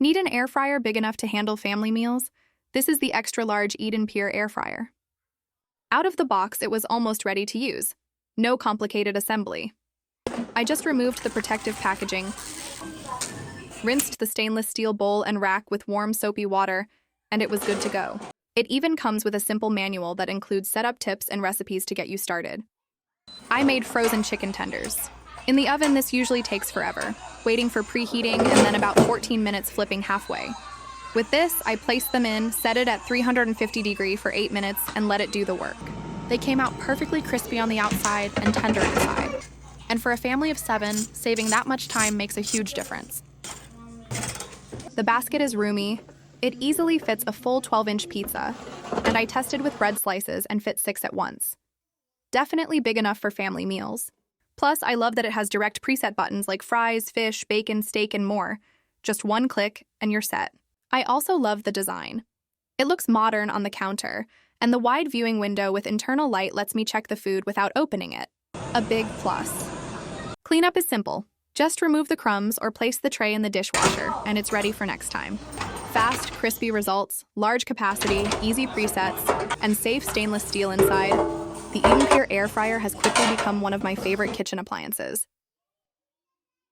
Need an air fryer big enough to handle family meals? This is the extra-large Edenpeer Air Fryer. Out of the box, it was almost ready to use. No complicated assembly. I just removed the protective packaging, rinsed the stainless steel bowl and rack with warm soapy water, and it was good to go. It even comes with a simple manual that includes setup tips and recipes to get you started. I made frozen chicken tenders. In the oven, this usually takes forever, waiting for preheating and then about 14 minutes flipping halfway. With this, I placed them in, set it at 350 degrees for 8 minutes, and let it do the work. They came out perfectly crispy on the outside and tender inside. And for a family of 7, saving that much time makes a huge difference. The basket is roomy. It easily fits a full 12-inch pizza, and I tested with bread slices and fit 6 at once. Definitely big enough for family meals. Plus, I love that it has direct preset buttons like fries, fish, bacon, steak, and more. Just one click, and you're set. I also love the design. It looks modern on the counter, and the wide viewing window with internal light lets me check the food without opening it. A big plus. Cleanup is simple. Just remove the crumbs or place the tray in the dishwasher, and it's ready for next time. Fast, crispy results, large capacity, easy presets, and safe stainless steel inside. The Edenpeer Air Fryer has quickly become one of my favorite kitchen appliances.